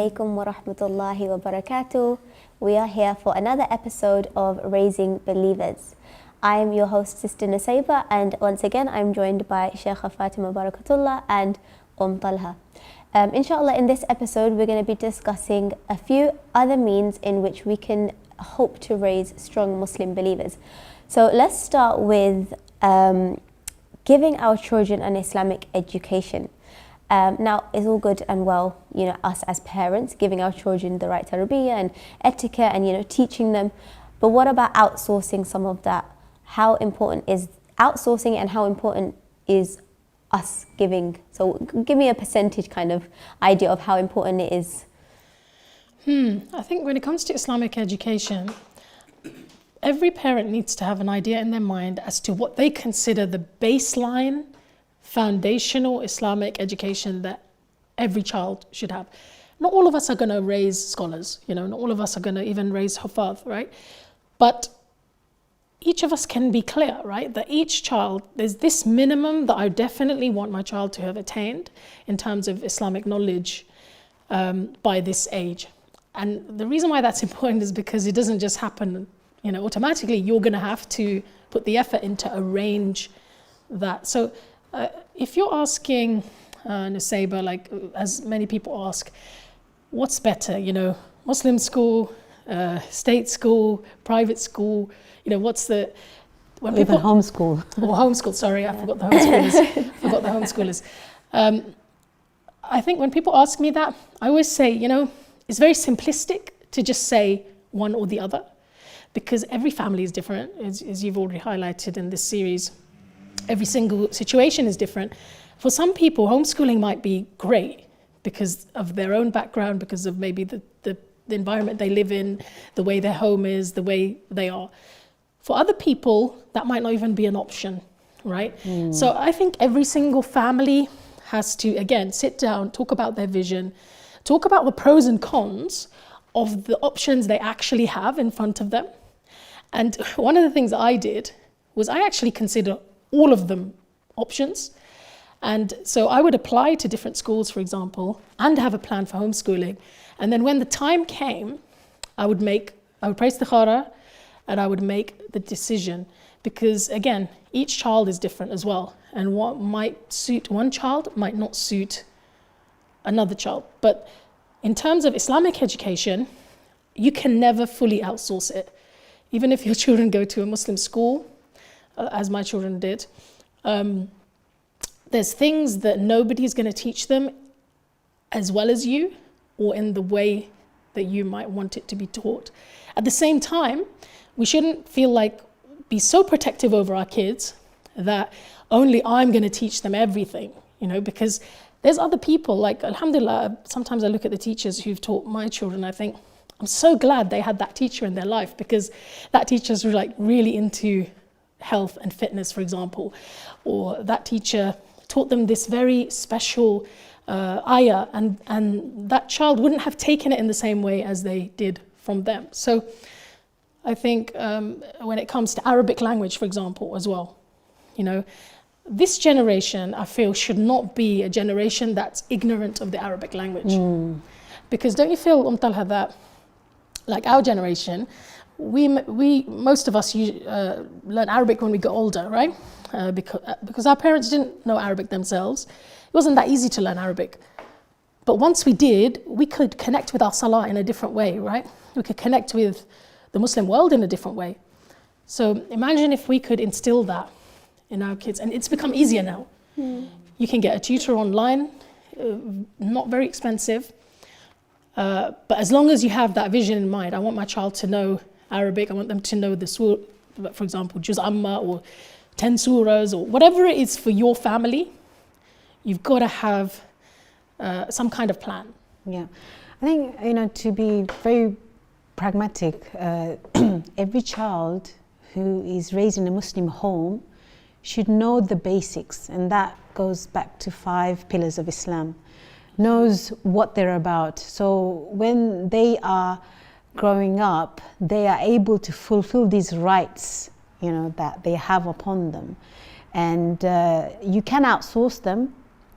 alaikum wa rahmatullahi wa barakatuh. We are here for another episode of Raising Believers. I am your host, Sister Nusaybah, and once again I'm joined by Shaykha Fatima Barkatulla and UmmTalha. Inshallah, in this episode we're going to be discussing a few other means in which we can hope to raise strong Muslim believers. So let's start with giving our children an Islamic education. Now, it's all good and well, us as parents giving our children the right tarbiyah and etiquette and, teaching them. But what about outsourcing some of that? How important is outsourcing and how important is us giving? So give me a percentage kind of idea of how important it is. I think when it comes to Islamic education, every parent needs to have an idea in their mind as to what they consider the baseline foundational Islamic education that every child should have. Not all of us are going to raise scholars, not all of us are going to even raise hufaz, right? But each of us can be clear, right? That each child, there's this minimum that I definitely want my child to have attained in terms of Islamic knowledge by this age. And the reason why that's important is because it doesn't just happen, automatically. You're going to have to put the effort in to arrange that. So if you're asking Nusaybah, like as many people ask, what's better, Muslim school, state school, private school, what's the... When even homeschool. Or homeschool, sorry, I forgot the homeschoolers. I think when people ask me that, I always say, it's very simplistic to just say one or the other, because every family is different, as you've already highlighted in this series. Every single situation is different. For some people, homeschooling might be great because of their own background, because of maybe the environment they live in, the way their home is, the way they are. For other people, that might not even be an option, right? So I think every single family has to, again, sit down, talk about their vision, talk about the pros and cons of the options they actually have in front of them. And one of the things I did was I actually consider all of them options. And so I would apply to different schools, for example, and have a plan for homeschooling. And then when the time came, I would pray istikhara and I would make the decision. Because again, each child is different as well. And what might suit one child might not suit another child. But in terms of Islamic education, you can never fully outsource it. Even if your children go to a Muslim school, as my children did, there's things that nobody's going to teach them as well as you, or in the way that you might want it to be taught. At the same time, we shouldn't be so protective over our kids that only I'm going to teach them everything, because there's other people, like alhamdulillah, sometimes I look at the teachers who've taught my children, I think, I'm so glad they had that teacher in their life, because that teacher's really into health and fitness, for example, or that teacher taught them this very special ayah, and that child wouldn't have taken it in the same way as they did from them. So I think when it comes to Arabic language, for example, as well, this generation, I feel, should not be a generation that's ignorant of the Arabic language. Because don't you feel, UmmTalha, that like our generation, we most of us learn Arabic when we got older, right? Because our parents didn't know Arabic themselves. It wasn't that easy to learn Arabic. But once we did, we could connect with our salah in a different way, right? We could connect with the Muslim world in a different way. So imagine if we could instill that in our kids. And it's become easier now. You can get a tutor online, not very expensive. But as long as you have that vision in mind, I want my child to know Arabic, I want them to know the surah, for example, Juz Amma or 10 surahs or whatever it is for your family, you've got to have some kind of plan. Yeah, I think, to be very pragmatic, every child who is raised in a Muslim home should know the basics, and that goes back to 5 pillars of Islam, knows what they're about. So when they are growing up, they are able to fulfill these rights, that they have upon them. And you can outsource them,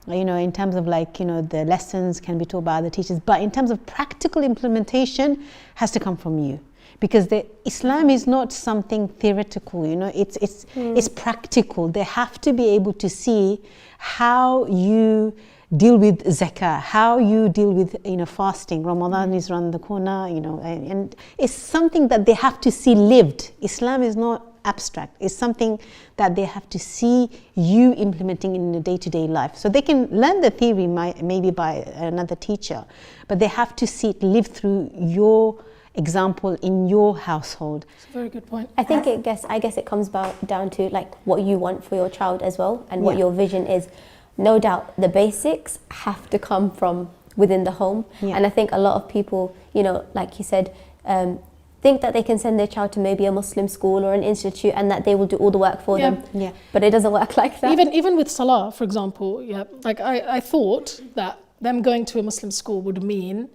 in terms of like, the lessons can be taught by other teachers, but in terms of practical implementation has to come from you. Because Islam is not something theoretical, it's practical. They have to be able to see how you deal with zakah, how you deal with fasting. Ramadan is around the corner, and it's something that they have to see lived. Islam is not abstract. It's something that they have to see you implementing in a day-to-day life. So they can learn the theory maybe by another teacher, but they have to see it lived through your example in your household. That's a very good point. I think I guess it comes down to like what you want for your child as well, and what your vision is. No doubt the basics have to come from within the home. And I think a lot of people, like you said, think that they can send their child to maybe a Muslim school or an institute and that they will do all the work for them. But it doesn't work like that. Even with Salah, for example, like I thought that them going to a Muslim school would mean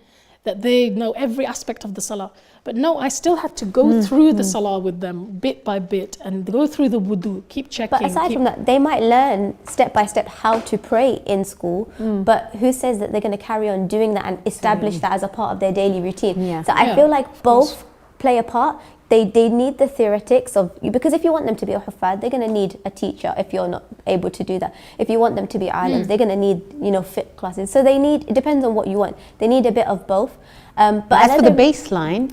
that they know every aspect of the Salah. But no, I still have to go through the Salah with them bit by bit and go through the wudu, keep checking. But aside from that, they might learn step by step how to pray in school, but who says that they're going to carry on doing that and establish that as a part of their daily routine? So I feel like both play a part. They need the theoretics because if you want them to be a huffaz, they're going to need a teacher if you're not able to do that. If you want them to be alims, they're going to need, fiqh classes. So it depends on what you want. They need a bit of both. But as for the baseline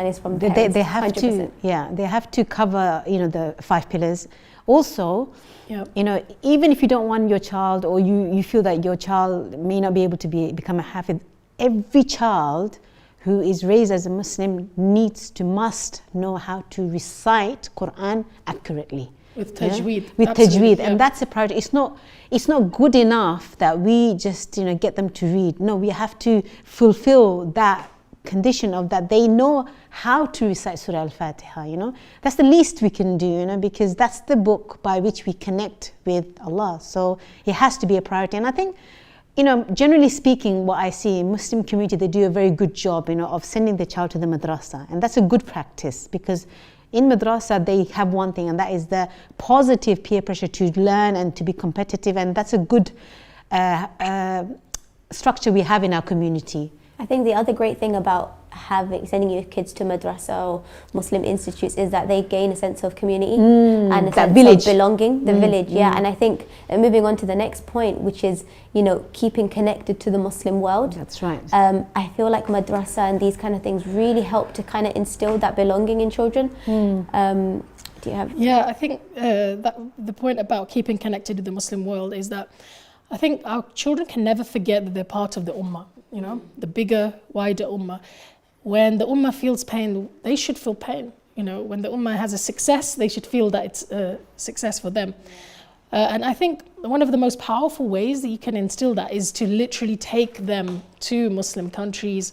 is from they have 100%. They have to cover, the 5 pillars. Also, even if you don't want your child, or you feel that your child may not be able to become a hafiz, every child who is raised as a Muslim must know how to recite Quran accurately. With tajweed. With tajweed. And that's a priority. It's not good enough that we just get them to read. No, we have to fulfill that condition of that they know how to recite Surah Al-Fatiha. That's the least we can do, because that's the book by which we connect with Allah. So it has to be a priority. And I think, generally speaking, what I see in Muslim community, they do a very good job, of sending the child to the madrasa. And that's a good practice, because in madrasa, they have one thing, and that is the positive peer pressure to learn and to be competitive. And that's a good structure we have in our community. I think the other great thing about sending your kids to madrasa or Muslim institutes is that they gain a sense of community and a sense of belonging, the village. And I think moving on to the next point, which is keeping connected to the Muslim world. That's right. I feel like madrasa and these kind of things really help to kind of instill that belonging in children. Do you have? Yeah, I think that the point about keeping connected to the Muslim world is that I think our children can never forget that they're part of the Ummah. The bigger, wider Ummah. When the Ummah feels pain, they should feel pain. When the Ummah has a success, they should feel that it's a success for them. And I think one of the most powerful ways that you can instill that is to literally take them to Muslim countries.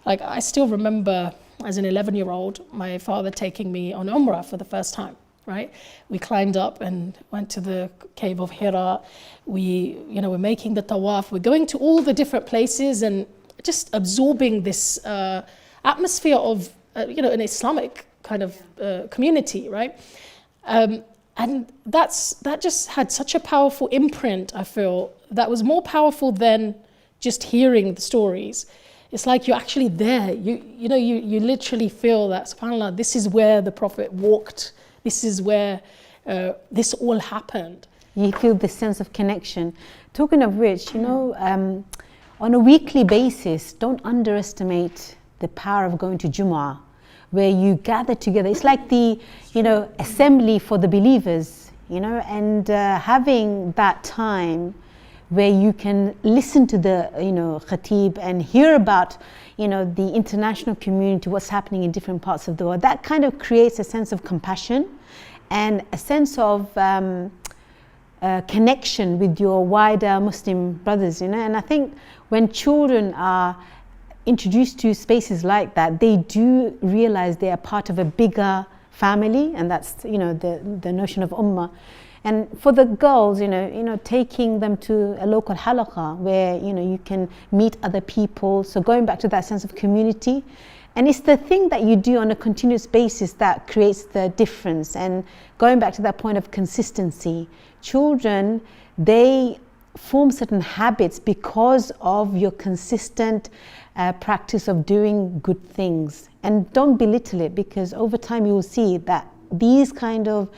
Like, I still remember as an 11-year-old, my father taking me on Umrah for the first time. Right? We climbed up and went to the cave of Hira. We're making the tawaf. We're going to all the different places and just absorbing this atmosphere of, an Islamic kind of community, right? And that just had such a powerful imprint, I feel, that was more powerful than just hearing the stories. It's like you're actually there. You literally feel that, subhanAllah, this is where the Prophet walked. This is where this all happened. You feel this sense of connection. Talking of which, on a weekly basis, don't underestimate the power of going to Jumu'ah, where you gather together. It's like the, assembly for the believers, and having that time where you can listen to the, khatib and hear about, the international community, what's happening in different parts of the world. That kind of creates a sense of compassion and a sense of connection with your wider Muslim brothers, And I think when children are introduced to spaces like that, they do realize they are part of a bigger family, and that's, the notion of Ummah. And for the girls, taking them to a local halaqah where, you can meet other people. So going back to that sense of community. And it's the thing that you do on a continuous basis that creates the difference. And going back to that point of consistency, children, they form certain habits because of your consistent practice of doing good things. And don't belittle it, because over time you will see that these kind of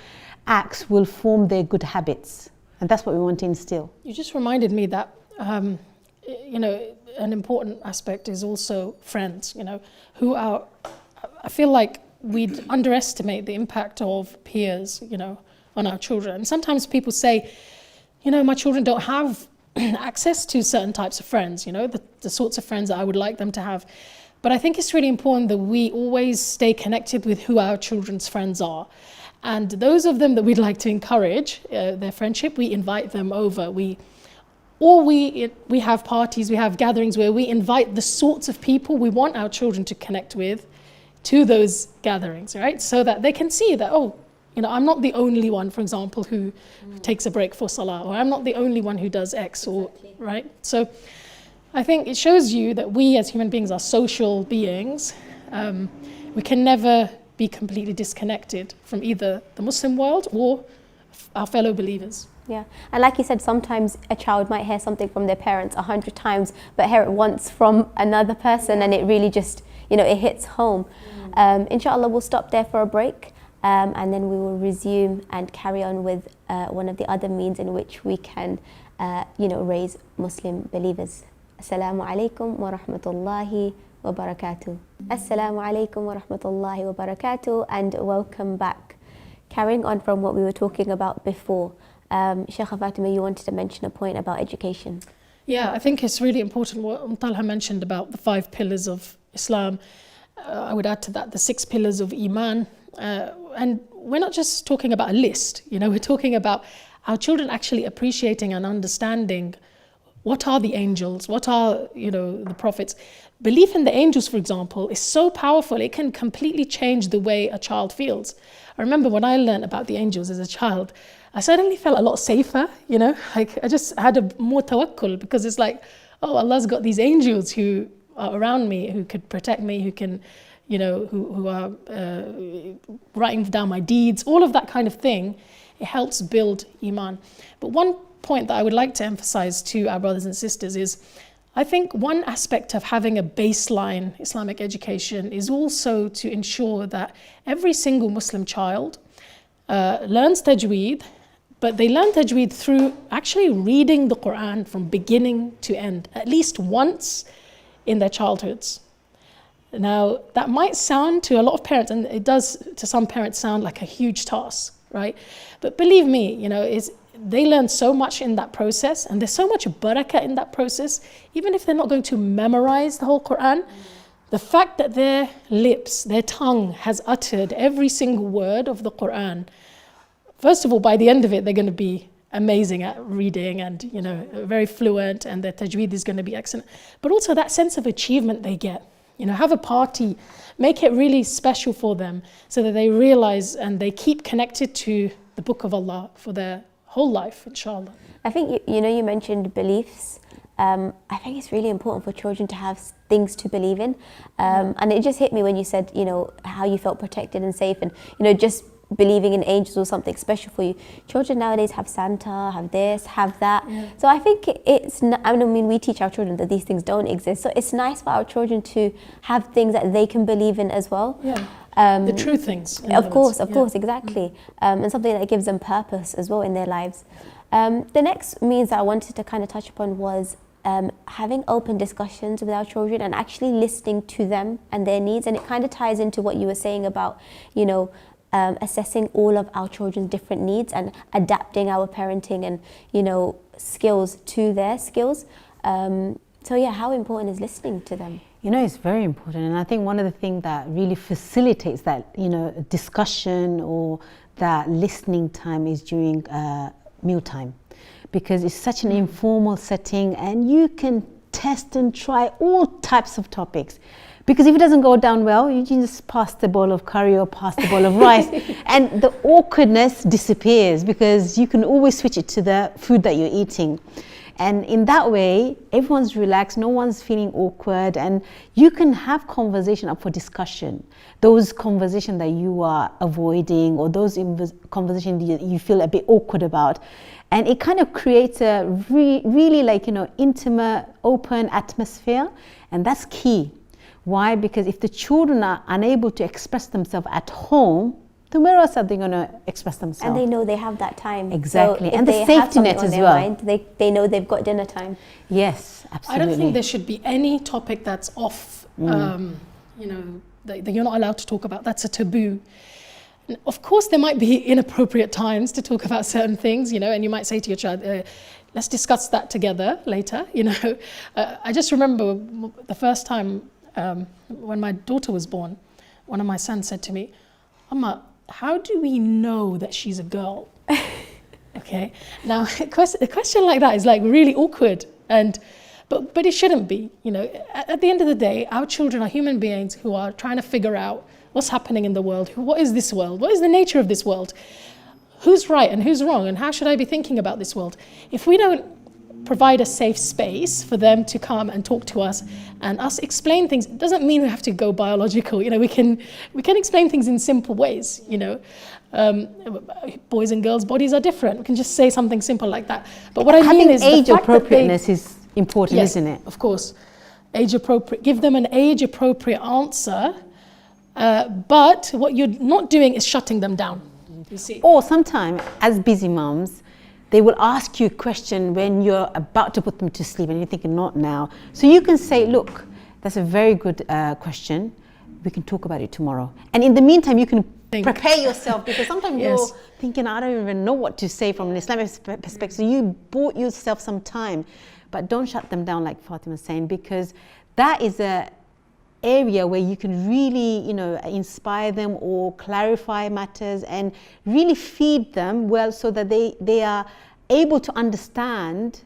acts will form their good habits. And that's what we want to instill. You just reminded me that, an important aspect is also friends, I feel like we'd underestimate the impact of peers, on our children. And sometimes people say, my children don't have access to certain types of friends, the sorts of friends that I would like them to have. But I think it's really important that we always stay connected with who our children's friends are. And those of them that we'd like to encourage their friendship, we invite them over. We have parties, we have gatherings where we invite the sorts of people we want our children to connect with to those gatherings, right? So that they can see that, I'm not the only one, for example, who takes a break for salah, or I'm not the only one who does X, right? So I think it shows you that we as human beings are social beings. We can never be completely disconnected from either the Muslim world or our fellow believers. Yeah, and like you said, sometimes a child might hear something from their parents 100 times, but hear it once from another person, and it really just, it hits home. Inshallah, we'll stop there for a break, and then we will resume and carry on with one of the other means in which we can, raise Muslim believers. Assalamu alaikum wa rahmatullahi wa barakatuh. Assalamu alaikum wa rahmatullahi wa barakatuh, and welcome back. Carrying on from what we were talking about before, Shaykha Fatima, you wanted to mention a point about education. Yeah, I think it's really important what UmmTalha mentioned about the 5 pillars of Islam. I would add to that the 6 pillars of Iman. And we're not just talking about a list, we're talking about our children actually appreciating and understanding what are the angels, what are, the prophets. Belief in the angels, for example, is so powerful, it can completely change the way a child feels. I remember when I learned about the angels as a child, I suddenly felt a lot safer, like I just had a more tawakkul, because it's like, Allah's got these angels who are around me, who could protect me, who can, who are writing down my deeds, all of that kind of thing. It helps build Iman. But one point that I would like to emphasize to our brothers and sisters is, I think one aspect of having a baseline Islamic education is also to ensure that every single Muslim child learns tajweed, but they learn tajweed through actually reading the Quran from beginning to end, at least once in their childhoods. Now, that might sound to a lot of parents, and it does to some parents sound like a huge task, right? But believe me, they learn so much in that process, and there's so much barakah in that process. Even if they're not going to memorize the whole Quran, the fact that their lips, their tongue has uttered every single word of the Quran, first of all, by the end of it, they're going to be amazing at reading and, very fluent, and their tajweed is going to be excellent. But also that sense of achievement they get. Have a party, make it really special for them so that they realize and they keep connected to the Book of Allah for their whole life, inshallah. I think, you mentioned beliefs. I think it's really important for children to have things to believe in. And it just hit me when you said, how you felt protected and safe, and, just believing in angels or something special for you. Children nowadays have Santa, have this, have that. Yeah. So I think we teach our children that these things don't exist. So it's nice for our children to have things that they can believe in as well. Yeah. The true things. Of course, exactly. And something that gives them purpose as well in their lives. The next means that I wanted to kind of touch upon was having open discussions with our children and actually listening to them and their needs. And it kind of ties into what you were saying about, assessing all of our children's different needs and adapting our parenting and, skills to their skills. How important is listening to them? It's very important. And I think one of the things that really facilitates that, discussion or that listening time is during mealtime, because it's such an informal setting and you can test and try all types of topics. Because if it doesn't go down well, you can just pass the bowl of curry or pass the bowl of rice and the awkwardness disappears, because you can always switch it to the food that you're eating. And in that way, everyone's relaxed, no one's feeling awkward, and you can have conversation up for discussion. Those conversations that you are avoiding, or those conversations you feel a bit awkward about. And it kind of creates a really like, intimate, open atmosphere. And that's key. Why? Because if the children are unable to express themselves at home, then where else are they going to express themselves? And they know they have that time. Exactly. So and the safety net as well. Mind, they know they've got dinner time. Yes, absolutely. I don't think there should be any topic that's off, that you're not allowed to talk about. That's a taboo. Of course, there might be inappropriate times to talk about certain things, and you might say to your child, let's discuss that together later, I just remember the first time when my daughter was born, one of my sons said to me, Amma, how do we know that she's a girl? Okay, now a question like that is like really awkward, but it shouldn't be. At the end of the day, our children are human beings who are trying to figure out what's happening in the world. What is this world? What is the nature of this world? Who's right and who's wrong? And how should I be thinking about this world? If we don't provide a safe space for them to come and talk to us and us explain things, it doesn't mean we have to go biological. We can explain things in simple ways. Boys and girls' bodies are different. We can just say something simple like that. But what I mean is age appropriateness is important, yes, isn't it? Of course, age appropriate. Give them an age appropriate answer. But what you're not doing is shutting them down. You see? Or sometimes, as busy moms, they will ask you a question when you're about to put them to sleep and you're thinking, not now. So you can say, look, that's a very good question. We can talk about it tomorrow. And in the meantime, you can prepare yourself, because sometimes Yes. you're thinking, I don't even know what to say from an Islamic perspective. So you bought yourself some time. But don't shut them down, like Fatima was saying, because that is a area where you can really, inspire them or clarify matters and really feed them well, so that they are able to understand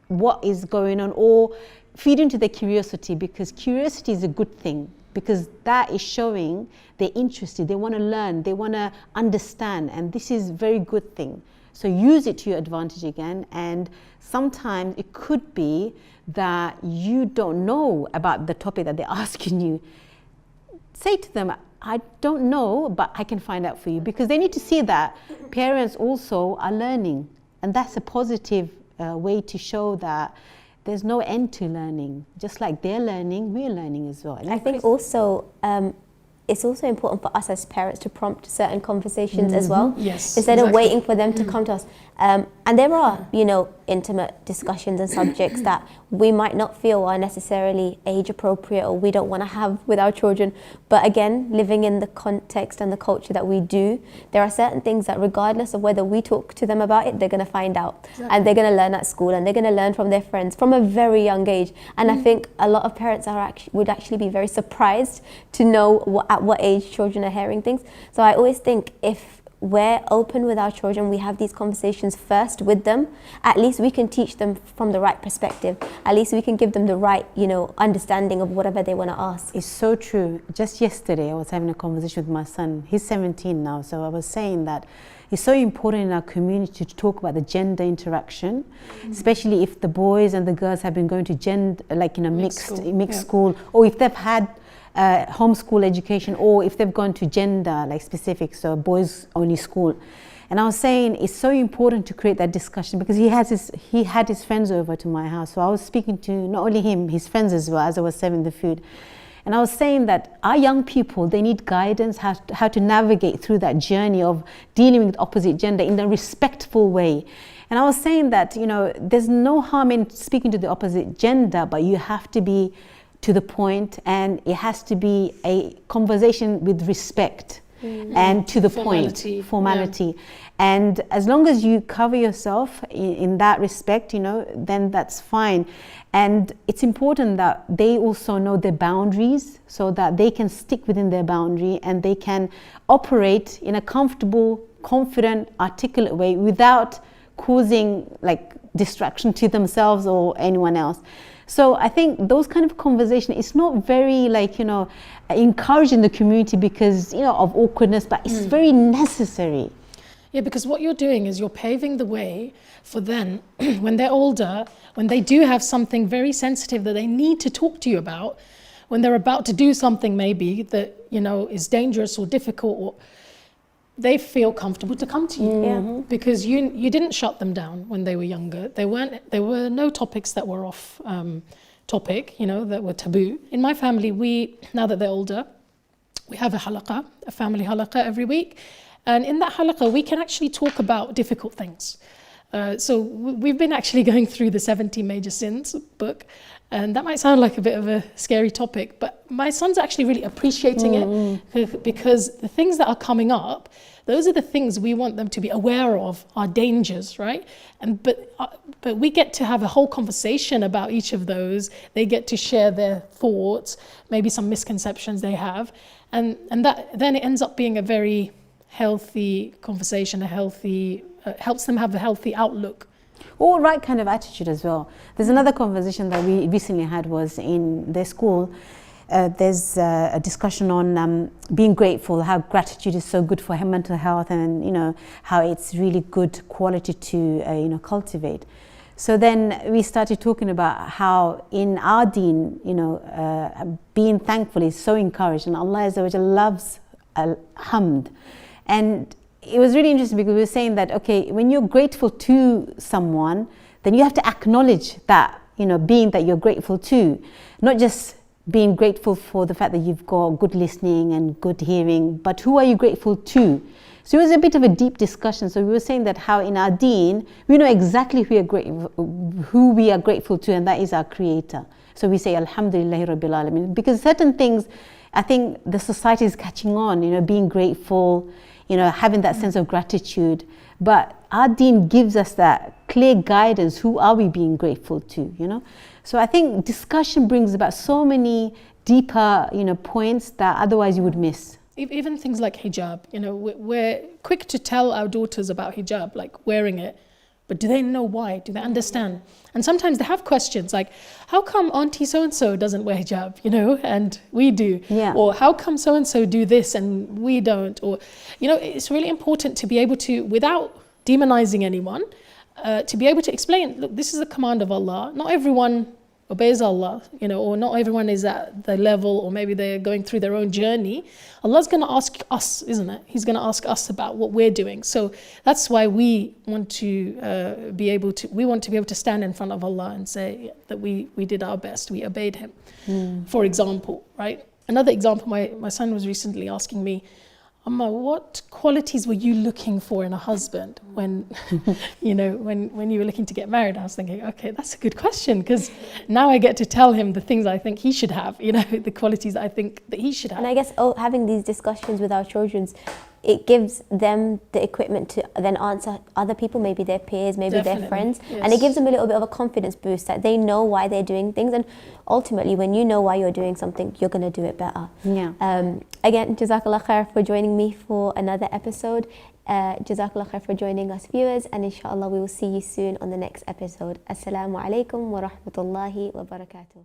what is going on, or feed into their curiosity, because curiosity is a good thing, because that is showing they're interested, they want to learn, they want to understand, and this is a very good thing. So use it to your advantage again. And sometimes it could be that you don't know about the topic that they're asking you. Say to them, I don't know, but I can find out for you, because they need to see that parents also are learning. And that's a positive way to show that there's no end to learning. Just like they're learning, we're learning as well. And I think also it's also important for us as parents to prompt certain conversations as well. Yes, instead of exactly. waiting for them to come to us. And there are, intimate discussions and subjects that we might not feel are necessarily age appropriate or we don't want to have with our children. But again, living in the context and the culture that we do, there are certain things that regardless of whether we talk to them about it, they're going to find out. Exactly. And they're going to learn at school, and they're going to learn from their friends from a very young age. And I think a lot of parents would actually be very surprised to know at what age children are hearing things. So I always think if we're open with our children, we have these conversations first with them, at least we can teach them from the right perspective. At least we can give them the right, understanding of whatever they want to ask. It's so true. Just yesterday, I was having a conversation with my son. He's 17 now, so I was saying that it's so important in our community to talk about the gender interaction, especially if the boys and the girls have been going to mixed school, or if they've had homeschool education, or if they've gone to gender specific, so boys only school. And I was saying it's so important to create that discussion, because he had his friends over to my house, so I was speaking to not only him, his friends as well, as I was serving the food. And I was saying that our young people, they need guidance how to navigate through that journey of dealing with opposite gender in a respectful way. And I was saying that there's no harm in speaking to the opposite gender, but you have to be to the point, and it has to be a conversation with respect and to the formality. Yeah. And as long as you cover yourself in that respect, then that's fine. And it's important that they also know their boundaries, so that they can stick within their boundary and they can operate in a comfortable, confident, articulate way without causing distraction to themselves or anyone else. So I think those kind of conversation, it's not very encouraging the community because of awkwardness, but it's very necessary. Yeah, because what you're doing is you're paving the way for them when they're older, when they do have something very sensitive that they need to talk to you about, when they're about to do something maybe that is dangerous or difficult, they feel comfortable to come to you. Yeah. Because you didn't shut them down when they were younger. There were no topics that were off topic, that were taboo. In my family, now that they're older, we have a halaqah, a family halaqah every week. And in that halaqah, we can actually talk about difficult things. So we've been actually going through the 70 Major Sins book. And that might sound like a bit of a scary topic, but my son's actually really appreciating it because the things that are coming up, those are the things we want them to be aware of, our dangers, right? But we get to have a whole conversation about each of those. They get to share their thoughts, maybe some misconceptions they have. And that then it ends up being a very healthy conversation, helps them have a healthy outlook. Or right kind of attitude as well. There's another conversation that we recently had was in their school. There's a discussion on being grateful, how gratitude is so good for mental health, and how it's really good quality to cultivate. So then we started talking about how in our deen, being thankful is so encouraged, and Allah Azza wa Jalla loves hamd. And it was really interesting because we were saying that, okay, when you're grateful to someone, then you have to acknowledge that, being that you're grateful to, not just being grateful for the fact that you've got good listening and good hearing, but who are you grateful to? So it was a bit of a deep discussion. So we were saying that how in our deen, we know exactly who we are grateful to, and that is our Creator. So we say, Alhamdulillahi Rabbil Alameen, because certain things, I think the society is catching on, being grateful, having that sense of gratitude. But our deen gives us that clear guidance. Who are we being grateful to, So I think discussion brings about so many deeper, points that otherwise you would miss. Even things like hijab, we're quick to tell our daughters about hijab, like wearing it. But do they know why? Do they understand? And sometimes they have questions like, how come auntie so-and-so doesn't wear hijab, and we do? Yeah. Or how come so-and-so do this and we don't? Or, it's really important to be able to, without demonizing anyone, to be able to explain, look, this is a command of Allah. Not everyone obeys Allah, or not everyone is at the level, or maybe they're going through their own journey. Allah's going to ask us, isn't it? He's going to ask us about what we're doing. So that's why we want to be able to stand in front of Allah and say that we did our best, we obeyed Him. For example, right? Another example, my son was recently asking me, Amma, what qualities were you looking for in a husband when, when you were looking to get married? I was thinking, okay, that's a good question, because now I get to tell him the things I think he should have, the qualities I think that he should have. And I guess having these discussions with our children, it gives them the equipment to then answer other people, maybe their peers, maybe Definitely, their friends. yes. And it gives them a little bit of a confidence boost that they know why they're doing things. And ultimately, when you know why you're doing something, you're going to do it better. Yeah. Again, Jazakallah khair for joining me for another episode. Jazakallah khair for joining us viewers. And inshallah, we will see you soon on the next episode. Assalamu alaikum wa rahmatullahi wa barakatuh.